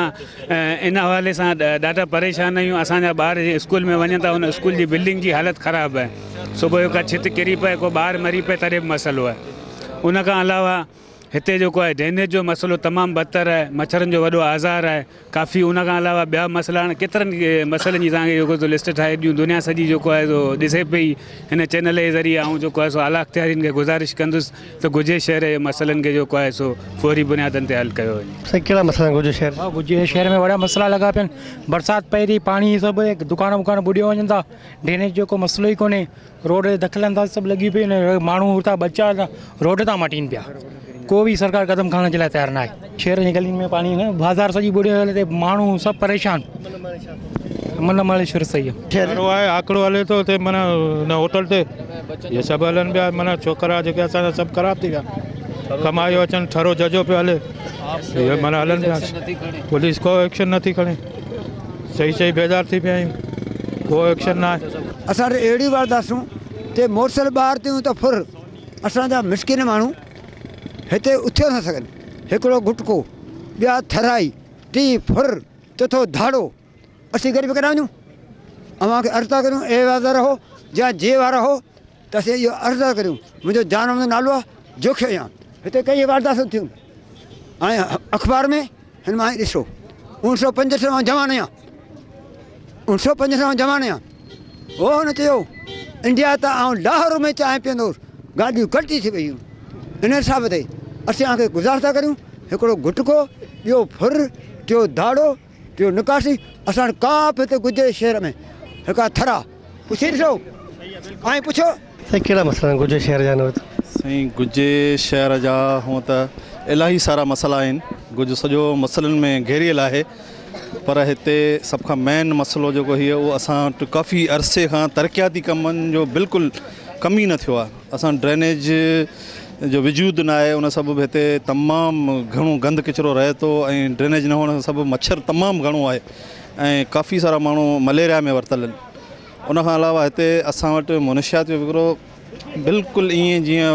इन हवाले सां ॾाढा परेशान आहियूं। असांजा ॿार स्कूल में वञनि था उन स्कूल जी बिल्डिंग जी हालत ख़राबु आहे। सुबुह जो का छित किरी पए को ॿार मरी पए तॾहिं बि मसइलो आहे। उन खां अलावा हिते जेको आहे ड्रेनेज जो मसइलो तमामु बदतर आहे। मच्छरनि जो वॾो आज़ार आहे काफ़ी। उन खां अलावा ॿिया मसइला हाणे केतिरनि मसइलनि जी तव्हांखे जेको लिस्ट ठाहे ॾियूं। दुनिया सॼी जेको आहे सो ॾिसे पई हिन चैनल जे ज़रिए। ऐं जेको आहे सो आला अख़्तियारीनि खे गुज़ारिश कंदुसि त गुजे शहर जे मसइलनि खे जेको आहे सो फौरी बुनियादनि ते हल कयो वञे। सही कहिड़ा मसइला गुजे शहर? हाँ गुजे शहर में वड़ा मसला लगा पिया। बरसात पए थी पानी सभु दुकान वुकान बुॾी वञनि था। ड्रेनेज जो को मसइलो ई कोन्हे। रोड दख़ल अंदाज़ सभु लॻी पई आहिनि। माण्हू हुतां बचा रोड तां मटीनि पिया। को भी सरकार कदम खणण जे लाइ तयार न आहे। शहर जी गलियुनि में पानी बाज़ार सॼी बुॾी हले माण्हू सभु परेशान। मन मालेश्वर सही आहे आकड़ो हले थो हिते माना हिन होटल ते इहे सभु हलनि पिया। माना छोकिरा जेके असांजा सभु ख़राबु थी विया। कमायो अचनि ठरो जजो पियो हले इहे माना हलनि पिया। पुलिस को एक्शन नथी खणे। सही बेज़ार थी पिया आहियूं। को एक्शन न आहे। असां अहिड़ी वारदासूं ते मोटरसाइकिल ॿाहिरि थियूं त फुर असांजा मिसकिन माण्हू हिते उथियो न सघनि। हिकिड़ो गुटको ॿिया थराई टी फुर चौथो धाड़ो। असीं ग़रीब केॾा वञूं? अव्हांखे अर्ज़ु था करियूं ए वाज़ा रहो या जे वारा हो त असीं इहो अर्ज़ु था करियूं। मुंहिंजो जान जो नालो आहे जोखियो या हिते कई वारदासूं थियूं। हाणे अख़बार में हिन मां ॾिसो 1965 जवान आहियां। 1965 जवान आहियां। हो हुन चयो इंडिया त आउं लाहौर में चांहि पीअंदुसि। गाॾियूं कटी थी वियूं। इन हिसाब ते असीं तव्हांखे गुज़ारिश था करियूं हिकिड़ो गुटको ॿियो फुर टियों दाड़ो टियों निकासी। असां का बि हिते गुजे शहर में हिकिड़ा थरा पुछी ॾिसो ऐं पुछो साईं कहिड़ा मसइला गुजे शहर जा? साईं गुजे शहर जा हूअं त इलाही सारा मसइला आहिनि। गुज सॼो मसइलनि में घेरियल आहे पर हिते सभ खां मेन मसइलो जेको हीअ उहो असां वटि काफ़ी अरसे खां तरक़ियाती कमनि जो बिल्कुलु कमी न थियो आहे। असां ड्रेनेज जो वजूद न आहे। उन सबबु हिते तमामु घणो गंद किचिरो रहे थो ऐं ड्रेनेज न हुअण सबबु मच्छर तमामु घणो आहे ऐं काफ़ी सारा माण्हू मलेरिया में वरितल आहिनि। उनखां अलावा हिते असां वटि मुनशियात जो हिकिड़ो बिल्कुलु ईअं जीअं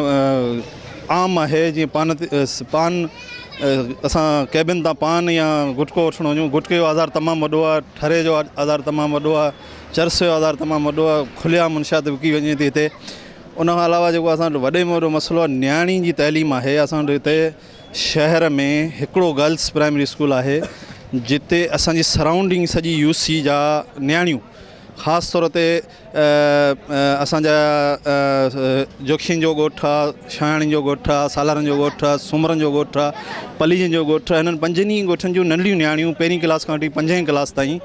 आम है जी पान असां कैबिन तां पान या गुटको वठणु वञूं, गुटके जो आज़ार तमामु वॾो आहे, ठरे जो आज़ार तमामु वॾो आहे, चर्स जो आज़ार तमामु वॾो आहे, खुलिया मुनशात विकी वञे थी हिते। उन खां अलावा जेको असां वटि वॾे में वॾो मसइलो आहे नियाणी जी तइलीम आहे। असां वटि हिते शहर में हिकिड़ो गर्ल्स प्राइमरी स्कूल आहे जिते असांजी सराउंडिंग सॼी यूसी जा नियाणियूं ख़ासि तौर ते असांजा जोखियुनि जो ॻोठु आहे, छायाणी जो ॻोठु आहे, सालारनि जो ॻोठु आहे, सूमरनि जो ॻोठु आहे, पलीजनि जो ॻोठु आहे। हिननि 5 ॻोठनि जूं नंढियूं नियाणियूं पहिरीं क्लास खां वठी 5वीं क्लास ताईं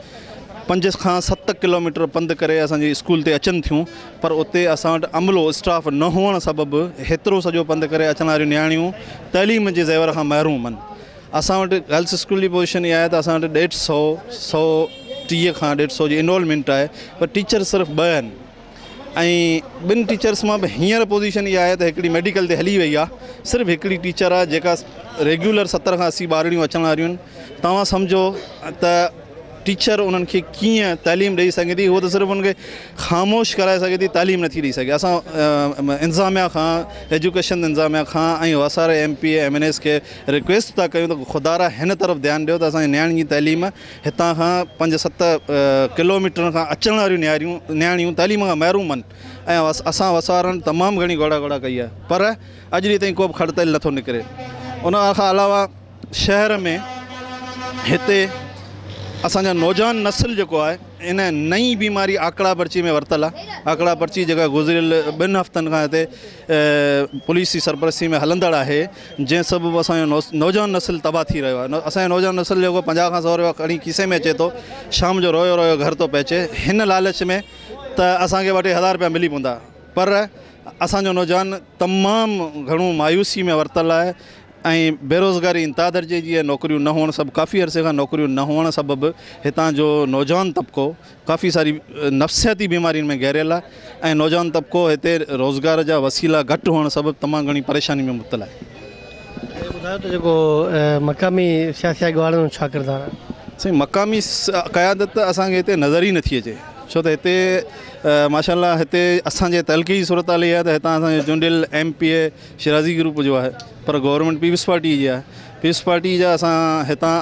5 खां 7 किलोमीटर पंधु करे असांजे स्कूल ते अचनि थियूं, पर उते असां वटि अमलो स्टाफ न हुअण सबबु हेतिरो सॼो पंधु करे अचण वारियूं नियाणियूं तइलीम जे ज़ेवर खां महरूम आहिनि। असां वटि गर्ल्स स्कूल जी पोजीशन इहा आहे त असां वटि 130 खां 150 जी इनरोलमेंट आहे, पर टीचर सिर्फ़ु 2 आहिनि। ऐं 2 टीचर्स मां बि हींअर पोजीशन इहा आहे त हिकिड़ी मेडिकल ते हली वई आहे, सिर्फ़ु हिकिड़ी टीचर आहे जेका रेगुलर 70 खां 80 ॿारड़ियूं अचण वारियूं आहिनि। तव्हां सम्झो त टीचर उन्हनि खे कीअं तइलीम ॾेई सघे थी, उहो त सिर्फ़ु उनखे ख़ामोश कराए सघे थी, तालीम नथी ॾेई सघे। असां इंतिज़ामिया खां, एजुकेशन इंतिज़ामिया खां ऐं वसार MPA MNS खे रिक्वेस्ट था कयूं त ख़ुदारा हिन तरफ़ ध्यानु ॾियो त असांजी नियाणी जी तइलीम हितां खां 5-7 किलोमीटर खां अचण वारियूं नियाणियूं तइलीम खां महरूम आहिनि। ऐं असां वसारनि तमामु घणी घोड़ा कई आहे, पर अॼु ॾींहं ताईं को बि खड़तल नथो निकिरे। उन खां अलावा शहर में हिते असांजा नौजवान नस्ल जेको आहे इन नई बीमारी आकड़ा पर्ची में वरितल आहे। आकड़ा पर्ची जेका गुज़िरियल 2 हफ़्तनि खां हिते पुलिस जी सरपरस्ती में हलंदड़ आहे, जंहिं सबबु असांजो नौजवान नस्ल तबाह थी रहियो आहे। असांजो नौजवान नस्ल जेको 50 खां 100 रुपया खणी खीसे में अचे थो, शाम जो रोयो घर थो पहुचे, हिन लालच में त असांखे वटि 1000 रुपया मिली पवंदा, पर असांजो नौजवान तमामु घणो मायूसी में वरितल आहे। ऐं बेरोज़गारी इंतिहा दर्जे जी आहे, नौकरियूं न हुअण सभु काफ़ी अरसे खां नौकरियूं न हुअण सबबु हितां जो नौजवान तबिको काफ़ी सारी नफ़्सियाती बीमारियुनि में घेरियल आहे, ऐं नौजवान तबिको हिते रोज़गार जा वसीला घटि हुअण सबबु तमामु घणी परेशानी में मुब्तला आहे। ॿुधायो त जेको मक़ामी सियासी अॻुवाणनि छा किरदारु आहे? साईं, मक़ामी क़यादत असांखे हिते नज़र ई नथी अचे, छो त हिते माशाल्लाह हिते असांजे तहलके जी सूरत हाल इहा आहे त हितां असांजो चूंडियल MPA शिराज़ी ग्रुप जो आहे, पर गवर्नमेंट पीपल्स पार्टी जी आहे। पीपल्स पार्टी जा असां हितां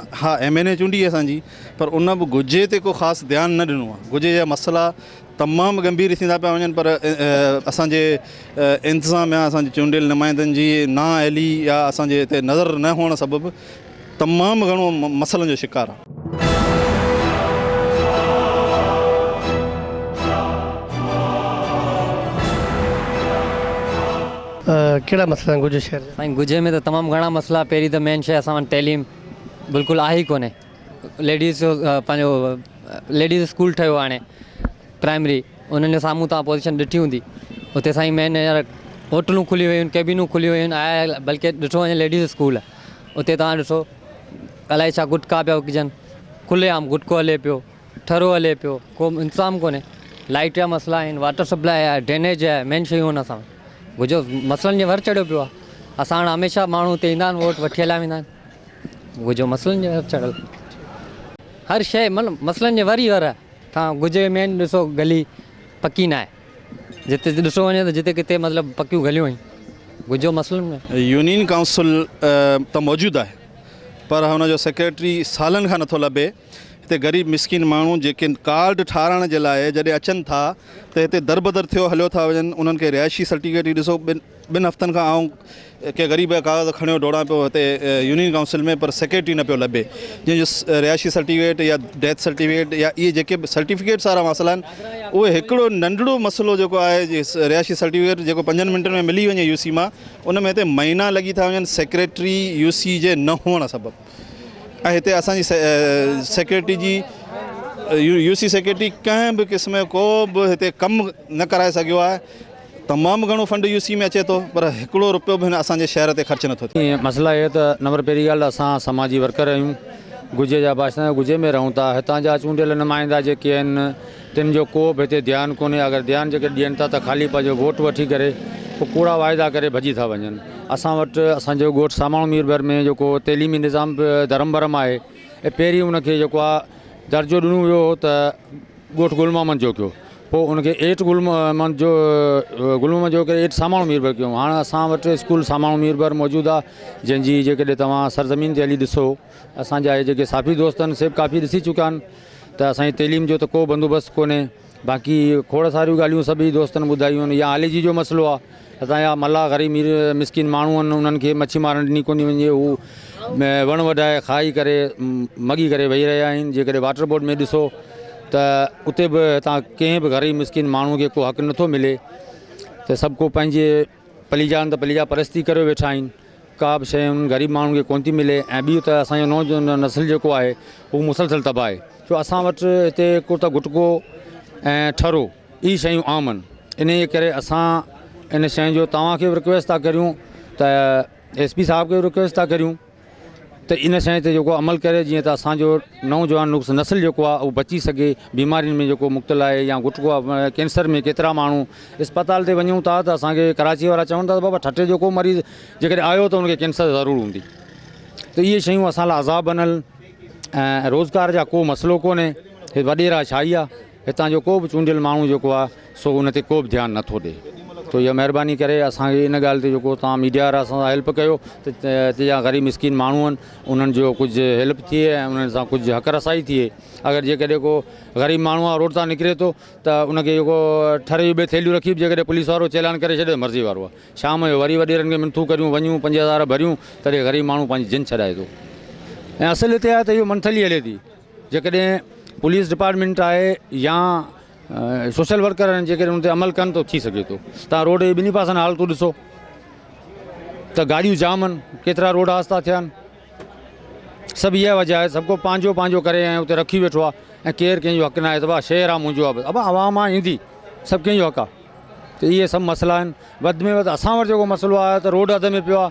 MNA चूंडी असांजी, पर उन बि गुजे ते को ख़ासि ध्यानु न ॾिनो आहे। गुजे जा मसइला तमामु गंभीर थींदा पिया वञनि, पर असांजे इंतिज़ामिया असांजे चूंडियल नुमाइंदनि जी नाअहली या असांजे हिते नज़र न हुअण सबबु तमामु घणो मसइलनि जो शिकार आहे। कहिड़ा मसइला आहिनि गुजे शहर जा? साईं, गुजे में त तमामु घणा मसइला। पहिरीं त मेन शइ असां वटि तइलीम बिल्कुलु आहे ई कोन्हे। लेडीज़ जो पंहिंजो लेडीज़ स्कूल ठहियो हाणे प्राइमरी, उन्हनि जे साम्हूं तव्हां पोजीशन ॾिठी हूंदी। उते साईं मेन हींअर होटलूं खुली वयूं आहिनि, कैबिनूं खुली वयूं आहिनि, आया बल्कि ॾिठो वञे लेडीज़ स्कूल उते तव्हां ॾिसो अलाए छा गुटका पिया विकिजनि, खुलेआम गुटको हले पियो, ठरो हले पियो, को इंतिज़ाम कोन्हे। लाइट जा मसइला आहिनि, वाटर सप्लाई आहे, ड्रेनेज आहे, मेन शयूं आहिनि। असां गुजो मसइलनि जे वर चढ़ियो पियो आहे। असां हाणे हमेशह माण्हू हिते ईंदा आहिनि, वोट वठी हलिया वेंदा आहिनि। गुजो मसइलनि जे वर चढ़ियल, हर शइ मतिलबु मसइलनि जे वर ई वर आहे। तव्हां गुजे में ॾिसो गली पकी न आहे, जिते ॾिसो वञे त जिते किथे मतिलबु पकियूं गलियूं आहिनि। गुजो मसइलनि में यूनियन काउंसिल त मौजूदु आहे, पर हुनजो सेक्रेटरी सालनि खां नथो लभे। हिते ग़रीब मिसकिन माण्हू जेके कार्ड ठाराइण जे लाइ जॾहिं अचनि था त हिते दरबदर थियो हलियो था वञनि। उन्हनि खे रिहाइशी सर्टिफिकेट ई ॾिसो 2 हफ़्तनि खां आऊं के ग़रीब जा कागज़ खणियो दौड़ां पियो हिते यूनियन काउंसिल में, पर सेक्रेटरी न पियो लभे। जंहिंजो रिहाइशी सर्टिफिकेट या डेथ सर्टिफिकेट या इहे जेके सर्टिफिकेट्स वारा मसइला आहिनि, उहे हिकिड़ो नंढड़ो मसइलो जेको आहे रिहाइशी सर्टिफिकेट जेको 5 मिंटनि में मिली वञे UC मां, उन में हिते महीना लॻी था वञनि सेक्रेटरी UC जे न हुअण सबबु। ऐं हिते असांजी सेक्रेटरी जी UC सेक्रेटरी कंहिं बि क़िस्म जो को बि हिते कमु न कराए सघियो आहे। तमामु घणो फंड UC में अचे थो, पर हिकिड़ो रुपयो बि असांजे शहर ते ख़र्च नथो थिए। मसइला इहो त नंबर पहिरीं ॻाल्हि असां समाजी वर्कर आहियूं, गुजे जा बाशिंदा गुजे में रहूं था। हितां जा चूंडियल नुमाइंदा जेके आहिनि तिन जो को बि हिते ध्यानु कोन्हे। अगरि ध्यानु जेके ॾियनि था त ख़ाली पंहिंजो वोट वठी करे पोइ कूड़ा वाइदा करे भॼी था वञनि। असां वटि असांजो ॻोठु सामाणो मीरबर में जेको तइलीमी निज़ाम धर्म भरम आहे, ऐं पहिरीं उनखे जेको आहे दर्जो ॾिनो वियो त ॻोठु गुल मोहम्मद जो कयो, पोइ उनखे 8 गुलम जो करे 8 सामाणो मीरबर कयूं। हाणे असां वटि स्कूल सामाणो मीरबर मौजूदु आहे, जंहिंजी जेकॾहिं तव्हां सरज़मीन ते हली ॾिसो, असांजा इहे जेके साफ़ी दोस्त आहिनि सेब काफ़ी ॾिसी चुका आहिनि त असांजी तइलीम जो त को बंदोबस्तु कोन्हे। बाक़ी खोड़ सारियूं ॻाल्हियूं सभी दोस्तनि ॿुधायूं आहिनि। या आलेजी जो मसइलो आहे, असांजा मल्हा ग़रीब मिसकिन माण्हू आहिनि, उन्हनि खे मच्छी मारणु ॾिनी कोन्ह वञे, हू वण वढाए खाई करे मॻी करे वेही रहिया आहिनि। जेकॾहिं वाटर बोर्ड में ॾिसो त उते बि तव्हां कंहिं बि ग़रीब मिसकिन माण्हू खे को हक़ु नथो मिले, त सभु को पंहिंजे पलीजान त पलीजा परस्ती करे वेठा आहिनि। का बि शइ उन्हनि ग़रीब माण्हुनि खे कोन्ह थी मिले। ऐं ॿियूं त असांजो नौजवान नस्ल जेको आहे उहो मुसलसल तबाह आहे, छो असां वटि हिते को त गुटको ऐं ठरो इहे शयूं आम आहिनि। इन जे करे असां इन शइ जो तव्हांखे बि रिक्वेस्ट था करियूं त SP साहब खे बि रिक्वेस्ट था करियूं त इन शइ ते जेको अमल करे, जीअं त असांजो नौजवान नस्ल जेको आहे उहो बची सघे बीमारियुनि में जेको मुब्तला आहे। या गुटको आहे, कैंसर में केतिरा माण्हू अस्पताल ते वञूं था त असांखे कराची वारा चवनि था त बाबा ठठे जो को मरीज़ जेकॾहिं आयो त उनखे कैंसर ज़रूरु हूंदी। त इहे शयूं असां लाइ अज़ाब बनल ऐं रोज़गार जा को मसइलो कोन्हे। हे वॾेरा छाई आहे, हितां जो को बि चूंडियल माण्हू जेको आहे सो उन ते को बि ध्यानु नथो ॾिए। तो इहा महिरबानी करे असांखे इन ॻाल्हि ते जेको तव्हां मीडिया वारा असां हेल्प कयो त जा ग़रीब मिसकिन माण्हू आहिनि उन्हनि जो कुझु हेल्प थिए ऐं उन्हनि सां कुझु हक़ रसाई थिए। अगरि जेकॾहिं को ग़रीब माण्हू आहे रोड तां निकिरे थो त उनखे जेको ठरे जूं ॿिए थैलियूं रखी जेकॾहिं पुलिस वारो चैलान करे छॾे मर्ज़ी वारो आहे, शाम जो वरी वॾेरनि खे मिनथू करियूं वञूं 5000 भरियूं तॾहिं ग़रीब माण्हू पंहिंजी जिन छॾाए थो। ऐं असुल हिते आहे त इहो मंथली हले थी। जेकॾहिं पुलिस डिपार्टमेंट आहे या सोशल वर्कर आहिनि जेकॾहिं उन ते अमल कनि त थी सघे थो। तव्हां रोड जे ॿिन्ही पासनि हालतूं ॾिसो त गाॾियूं जाम आहिनि, केतिरा रोड हादसा थिया आहिनि। सभु इहा वजह आहे, सभु को पंहिंजो पंहिंजो करे ऐं उते रखी वेठो आहे ऐं केरु कंहिंजो हक़ु न आहे त भाउ शहर आहे मुंहिंजो आहे, अब आवाम आहे ईंदी, सभु कंहिंजो हक़ु आहे। त इहे सभु मसइला आहिनि। वधि में वधि असां वटि जेको मसइलो आहे त रोड अध में पियो आहे,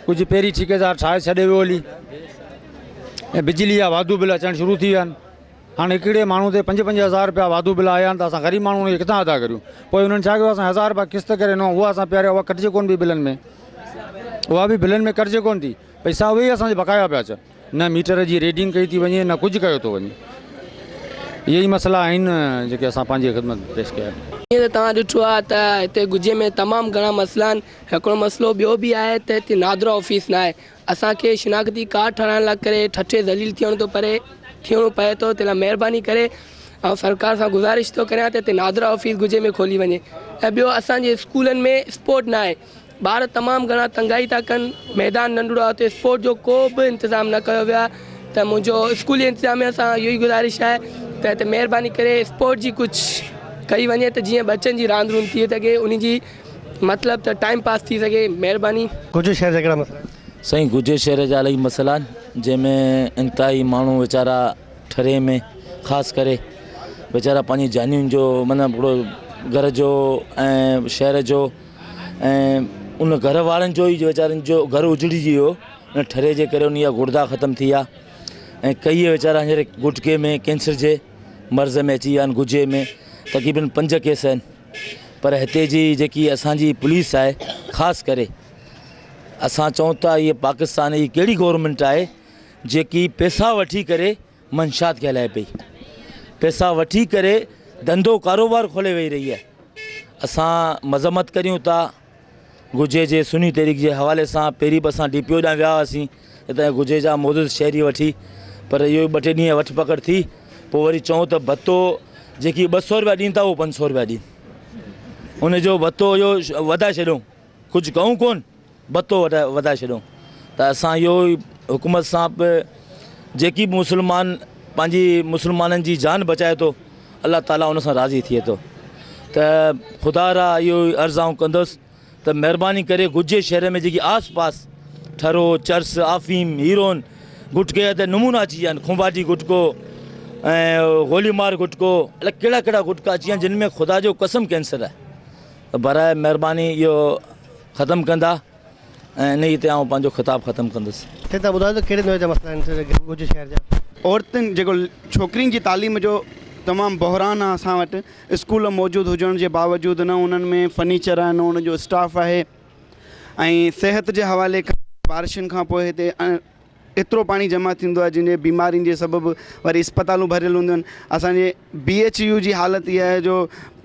कुझु पहिरीं ठेकेदार ठाहे छॾे वियो हली, ऐं बिजली जा वाधू बिल अचणु शुरू थी विया आहिनि। हाणे हिकिड़े माण्हू ते 5-5 हज़ार रुपया वाधू बिल आया आहिनि त असां ग़रीब माण्हू खे किथां अदा करियूं। पोइ उन्हनि छा कयो, असां 1000 रुपया किस्त करे ॾिनो, उहा असां पहिरियों उहा कटिजे कोन्ह बि बिलनि में, उहा बि बिलनि में कटिजे कोन्ह थी, पैसा उहे ई असांजे बकाया पिया अचनि। न मीटर जी रेडिंग कई थी वञे, न कुझु कयो थो वञे। इहे ई मसइला आहिनि जेके असां पंहिंजी ख़िदमत पेश कया आहिनि। ईअं त तव्हां ॾिठो आहे त हिते गुजे में तमामु घणा मसइला आहिनि। हिकिड़ो मसइलो ॿियो बि आहे त हिते नादरा ऑफिस न आहे। असांखे शिनाख्ती कार्ड ठाराइण लाइ करे ठठे ज़लील थियणो पए थो। त महिरबानी करे ऐं सरकार सां गुज़ारिश थो करियां त हिते नादरा ऑफिस गुजे में खोली वञे। ऐं ॿियो असांजे स्कूलनि में स्पोर्ट न आहे, ॿार तमामु घणा तंगाई था कनि, मैदान नंढिड़ो आहे, हुते स्पोर्ट जो को बि इंतज़ाम न कयो वियो आहे। त मुंहिंजो स्कूली इंतिज़ामिया सां इहो ई गुज़ारिश आहे त हिते महिरबानी करे स्पोर्ट जी कुझु कई वञे त जीअं बच्चनि जी रांदि रूंद थी सघे, उन जी मतिलबु त टाइम पास थी सघे। महिरबानी। गुजे शहर जा कहिड़ा मसइला? साईं गुजे शहर जा इलाही मसइला आहिनि जंहिंमें इंतिहाई माण्हू वीचारा ठरे में ख़ासि करे वीचारा पंहिंजी जानियुनि जो माना हिकिड़ो घर जो ऐं शहर जो ऐं उन घर वारनि जो ई वीचारनि जो घर उजड़िजी वियो उन ठरे जे करे उन जा गुर्दा ख़तमु थी विया। ऐं कई वीचारा हींअर गुटके में कैंसर जे मर्ज़ में अची विया आहिनि। गुजे में तक़रीबन 5 केस आहिनि। पर हिते जी जेकी असांजी पुलिस आहे ख़ासि करे असां चऊं था इहे पाकिस्तान जी कहिड़ी गवर्नमेंट आहे जेकी पैसा वठी करे मंशात खे हलाए पई, पैसा वठी करे धंधो कारोबार खोले वेही रही आहे। असां मज़म्मत करियूं था गुजे जे सुनी तहरीक जे हवाले सां। पहिरीं बि असां DPO ॾांहुं विया हुआसीं हितां गुजे जा मौजूदु शहरी वठी, पर इहो 2-3 ॾींहं वठ पकड़ थी। पोइ वरी चऊं त भत्तो जेकी 200 रुपया ॾींदा उहो 500 रुपया ॾींदा, उनजो भत्तो इहो वधाए छॾियूं, कुझु कयूं कोन्ह, भत्तो वधाए छॾियूं। त असां इहो हुकूमत सां बि जेकी बि मुस्लमान पंहिंजी मुस्लमाननि जी जान बचाए थो, अलाह ताला उन सां राज़ी थिए थो। त ख़ुदा रा इहो अर्ज़ाऊं कंदुसि त महिरबानी करे गुजे शहर में जेकी आस पास ठरो, चर्स, आफ़ीम, हीरोइन, गुटके ते नमूना अची विया आहिनि। खुंबाटी गुटको ऐं गोलीमार गुटको, अलाए कहिड़ा कहिड़ा गुटका अची विया आहिनि जिन में ख़ुदा जो कसम कैंसर आहे। त बराए महिरबानी इहो ख़तमु कंदा ऐं इन ई ते आउं पंहिंजो ख़िताबु ख़तमु कंदुसि। तव्हां ॿुधायो त कहिड़े नमूने जा मसइला आहिनि गुजे शहर जा? औरतुनि जेको छोकिरियुनि जी तालीम जो तमामु बहिरान आहे असां वटि। स्कूल मौजूदु हुजण जे बावजूदि न उन्हनि में फर्नीचर आहे, न उनजो स्टाफ आहे। ऐं सिहत जे हवाले खां बारिशुनि खां पोइ हिते एतिरो पाणी जमा थींदो आहे जिन बीमारियुनि जे सबबु वरी अस्पतालूं भरियल हूंदियूं आहिनि। असांजे BHU जी हालत इहा आहे जो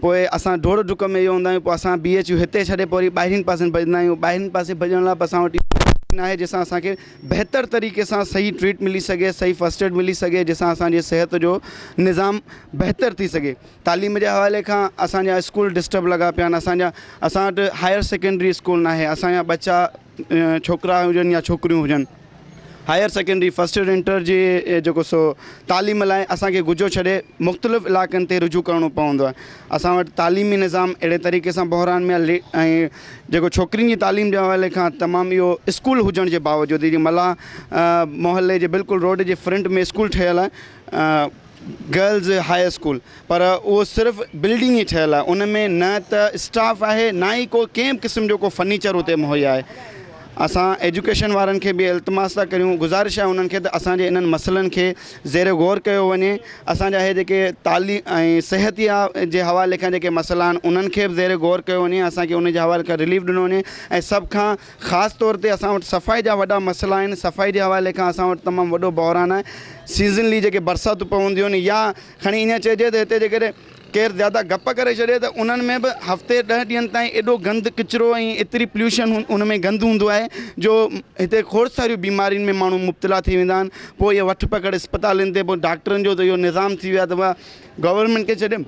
पोइ असां डोड़ डुक में इहो हूंदा आहियूं, पोइ असां BHU हिते छॾे पोइ वरी ॿाहिरिनि पासे भॼंदा आहियूं। ॿाहिरिनि पासे भॼण लाइ असां वटि न आहे जंहिंसां असांखे बहितर तरीक़े सां सही ट्रीट मिली सघे, सही फस्ट एड मिली सघे, जंहिंसां असांजे सिहत जो निज़ाम बहितर थी सघे। तालीम जे हवाले खां असांजा स्कूल डिस्टर्ब लॻा पिया आहिनि। असां वटि हायर सेकेंडरी स्कूल न आहे। असांजा बच्चा छोकिरा हुजनि या छोकिरियूं हुजनि, हायर सेकेंडरी फस्ट एड इंटर जी जेको सो तालीम लाइ असांखे गुजो छॾे मुख़्तलिफ़ इलाइक़नि ते रुजू करिणो पवंदो आहे। असां वटि तालीमी निज़ाम अहिड़े तरीक़े सां बहिरान में आहे ऐं जेको छोकिरियुनि जी तालीम जे हवाले खां तमामु इहो स्कूल हुजण जे बावजूदि जीअं मल्हाह मोहल्ले जे बिल्कुलु रोड जे फ्रंट में स्कूल ठहियलु आहे, गर्ल्स हाई स्कूल, पर उहो सिर्फ़ु बिल्डिंग ई ठहियलु आहे। उन में न त स्टाफ आहे, न ई को कंहिं क़िस्म जो को फर्नीचर उते मुहैया आहे। असां एजुकेशन वारनि खे बि इल्तिमास था करियूं, गुज़ारिश आहे उन्हनि खे त असांजे इन्हनि मसइलनि खे ज़ेर गौर कयो वञे। असांजा इहे जेके तालीम ऐं सिहत जे हवाले खां जेके मसइला आहिनि उन्हनि खे बि ज़ेर गौर कयो वञे, असांखे उन जे हवाले खां रिलीफ ॾिनो वञे। ऐं सभ खां ख़ासि तौर ते असां वटि सफ़ाई जा वॾा मसइला आहिनि। सफ़ाई जे हवाले खां असां वटि तमामु वॾो बहिरान आहे। सीज़नली जेके बरसातूं पवंदियूं आहिनि या खणी ईअं चइजे त हिते जेकॾहिं केरु ज़्यादा गप करे छॾे त उन्हनि में बि हफ़्ते 10 ॾींहंनि ताईं एॾो गंद किचिरो ऐं एतिरी पोल्यूशन उन में गंद हूंदो आहे जो हिते खोड़ सारियूं बीमारियुनि में माण्हू मुब्तला थी वेंदा आहिनि। पोइ इहे वठ पकड़ अस्पतालुनि ते पोइ डॉक्टरनि जो त इहो निज़ाम थी वियो आहे त गवर्नमेंट खे छॾे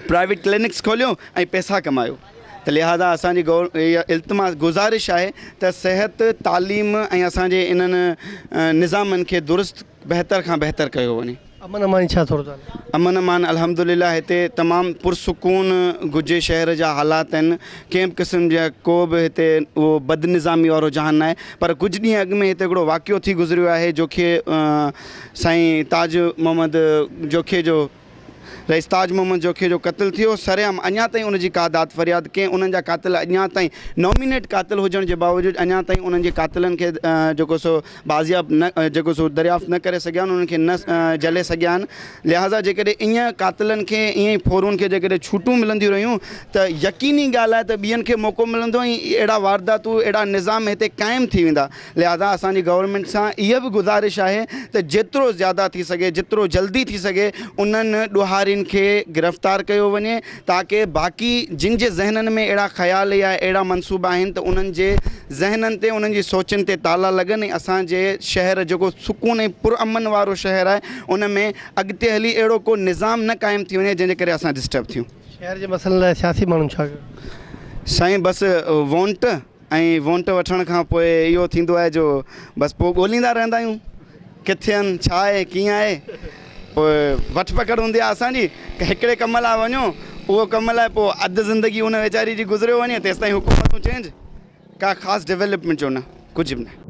प्राइवेट क्लिनिक्स खोलियो ऐं पैसा कमायो। त लिहाज़ा असांजी इहा इल्तिमास गुज़ारिश आहे त सिहत तालीम ऐं असांजे इन्हनि निज़ामनि खे दुरुस्त बहितर खां बहितर कयो वञे। अमन अमान छा थोरो अमन अमान अल्हम्दुलिल्लाह हिते तमामु पुरसुकून गुजे शहर जा हालात आहिनि। कंहिं बि क़िस्म जा को बि हिते उहो बदनिज़ामी वारो जहान न आहे। पर कुझु ॾींहं अॻु में हिते हिकिड़ो वाक़ियो थी गुज़रियो आहे जोखे साईं ताज मोहम्मद जोखे जो रईस ताज मोहम्मद जोखे जो क़त्ल थियो। सरेआम अञा ताईं उनजी का दाद फ़रियाद कंहिं उन्हनि जा कातिल अञा ताईं नॉमिनेट कातिल हुजण जे बावजूदि अञा ताईं उन्हनि जे कातिलनि खे जेको सो बाज़ियाब न जेको सो दरियाफ़्त न करे सघिया आहिनि, उन्हनि खे न जले सघिया आहिनि। लिहाज़ा जेकॾहिं ईअं कातिलनि खे ईअं ई फोरुनि खे जेकॾहिं छूटूं मिलंदियूं रहियूं त यकीनी ॻाल्हि आहे त ॿियनि खे मौक़ो मिलंदो ऐं अहिड़ा वारदातूं अहिड़ा निज़ाम हिते क़ाइमु थी वेंदा। लिहाज़ा असांजी गवर्नमेंट सां इहा बि गुज़ारिश आहे त जेतिरो ज़्यादा थी सघे, जेतिरो जल्दी थी सघे उन्हनि ॾोहारियुनि खे गिरफ़्तार कयो वञे ताकी बाक़ी जिन जे ज़हननि में अहिड़ा ख़्याल या अहिड़ा मनसूबा आहिनि त उन्हनि जे ज़हननि ते उन्हनि जी सोचनि ते ताला लॻनि ऐं असांजे शहर जेको सुकून ऐं पुरअमन वारो शहर आहे उन में अॻिते हली अहिड़ो को निज़ाम न क़ाइमु थी वञे जंहिंजे करे असां डिस्टर्ब थियूं। शहर जे मसइलनि लाइ सियासी माण्हू छा साईं बसि वोट ऐं वोट वठण खां पोइ इहो थींदो आहे जो बसि पोइ ॻोल्हींदा रहंदा आहियूं किथे आहिनि, छा आहे, कीअं आहे। पोइ वठ पकड़ हूंदी आहे असांजी हिकिड़े कम लाइ वञो, उहो कम लाइ पोइ अधु ज़िंदगी हुन वीचारी जी गुज़रियो वञे तेसिताईं हुकूमतूं चेंज, का ख़ासि डेवलपमेंट जो न, कुझु बि न।